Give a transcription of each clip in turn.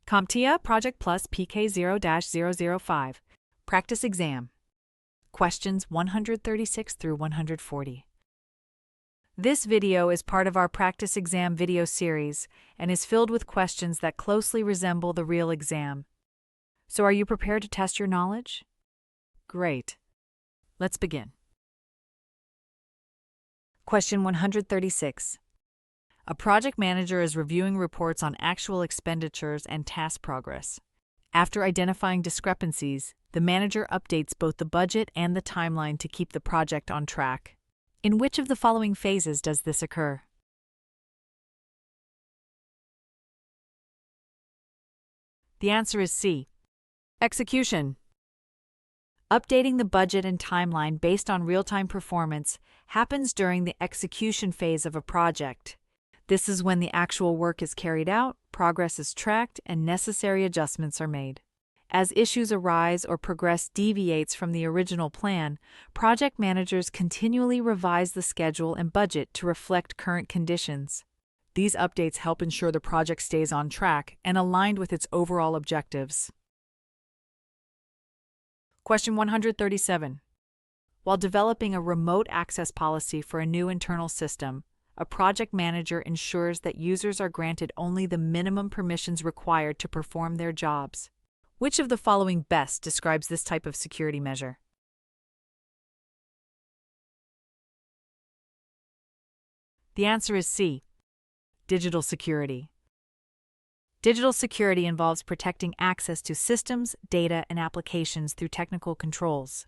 CompTIA Project Plus PK0-005 Practice Exam. Questions 136 through 140. This video is part of our practice exam video series and is filled with questions that closely resemble the real exam. So are you prepared to test your knowledge? Great. Let's begin. Question 136. A project manager is reviewing reports on actual expenditures and task progress. After identifying discrepancies, the manager updates both the budget and the timeline to keep the project on track. In which of the following phases does this occur? The answer is C. Execution. Updating the budget and timeline based on real-time performance happens during the execution phase of a project. This is when the actual work is carried out, progress is tracked, and necessary adjustments are made. As issues arise or progress deviates from the original plan, project managers continually revise the schedule and budget to reflect current conditions. These updates help ensure the project stays on track and aligned with its overall objectives. Question 137. While developing a remote access policy for a new internal system, a project manager ensures that users are granted only the minimum permissions required to perform their jobs. Which of the following best describes this type of security measure? The answer is C. Digital security. Digital security involves protecting access to systems, data, and applications through technical controls.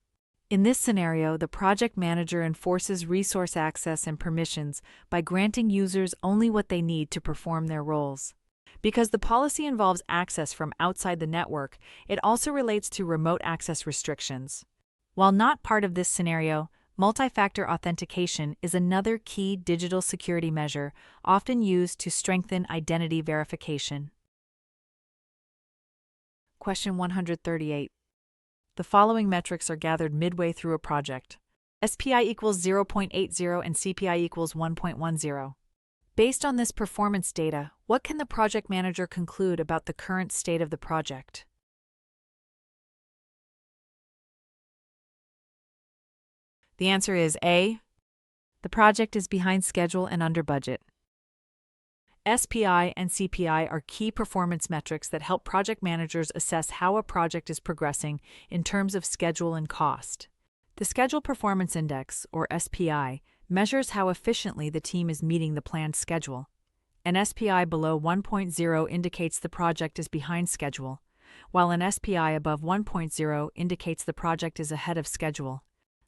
In this scenario, the project manager enforces resource access and permissions by granting users only what they need to perform their roles. Because the policy involves access from outside the network, it also relates to remote access restrictions. While not part of this scenario, multi-factor authentication is another key digital security measure often used to strengthen identity verification. Question 138. The following metrics are gathered midway through a project. SPI equals 0.80 and CPI equals 1.10. Based on this performance data, what can the project manager conclude about the current state of the project? The answer is A. The project is behind schedule and under budget. SPI and CPI are key performance metrics that help project managers assess how a project is progressing in terms of schedule and cost. The Schedule Performance Index, or SPI, measures how efficiently the team is meeting the planned schedule. An SPI below 1.0 indicates the project is behind schedule, while an SPI above 1.0 indicates the project is ahead of schedule.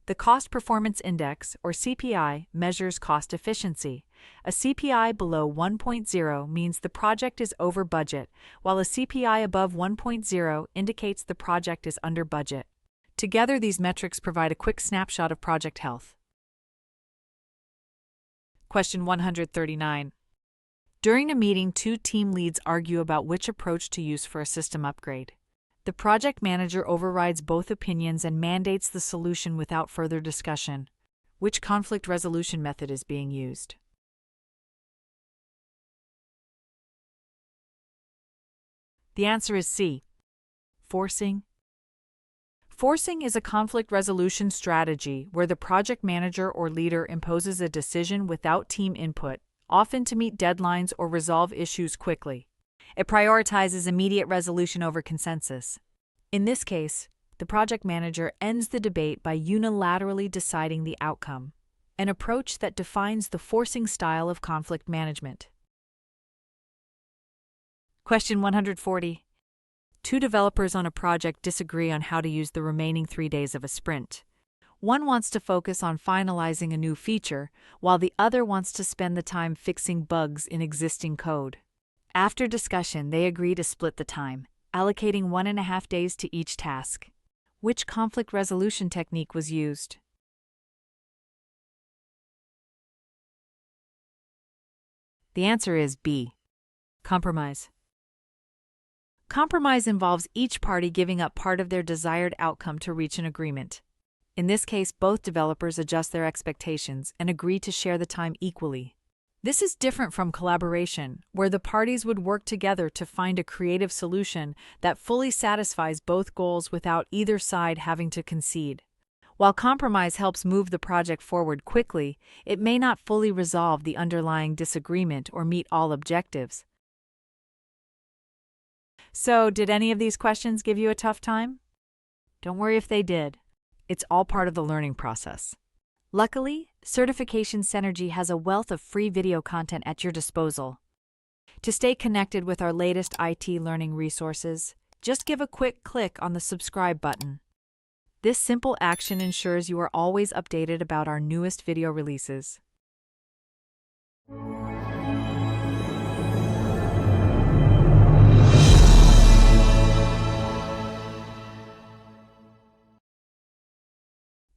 The Cost Performance Index, or CPI, measures cost efficiency. A CPI below 1.0 means the project is over budget, while a CPI above 1.0 indicates the project is under budget. Together, these metrics provide a quick snapshot of project health. Question 139. During a meeting, two team leads argue about which approach to use for a system upgrade. The project manager overrides both opinions and mandates the solution without further discussion. Which conflict resolution method is being used? The answer is C. Forcing. Forcing is a conflict resolution strategy where the project manager or leader imposes a decision without team input, often to meet deadlines or resolve issues quickly. It prioritizes immediate resolution over consensus. In this case, the project manager ends the debate by unilaterally deciding the outcome, an approach that defines the forcing style of conflict management. Question 140. Two developers on a project disagree on how to use the remaining 3 days of a sprint. One wants to focus on finalizing a new feature, while the other wants to spend the time fixing bugs in existing code. After discussion, they agree to split the time, allocating 1.5 days to each task. Which conflict resolution technique was used? The answer is B. Compromise. Compromise involves each party giving up part of their desired outcome to reach an agreement. In this case, both developers adjust their expectations and agree to share the time equally. This is different from collaboration, where the parties would work together to find a creative solution that fully satisfies both goals without either side having to concede. While compromise helps move the project forward quickly, it may not fully resolve the underlying disagreement or meet all objectives. So, did any of these questions give you a tough time? Don't worry if they did. It's all part of the learning process. Luckily, Certification Cynergy has a wealth of free video content at your disposal. To stay connected with our latest IT learning resources, just give a quick click on the subscribe button. This simple action ensures you are always updated about our newest video releases.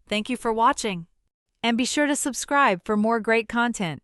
Thank you for watching, and be sure to subscribe for more great content.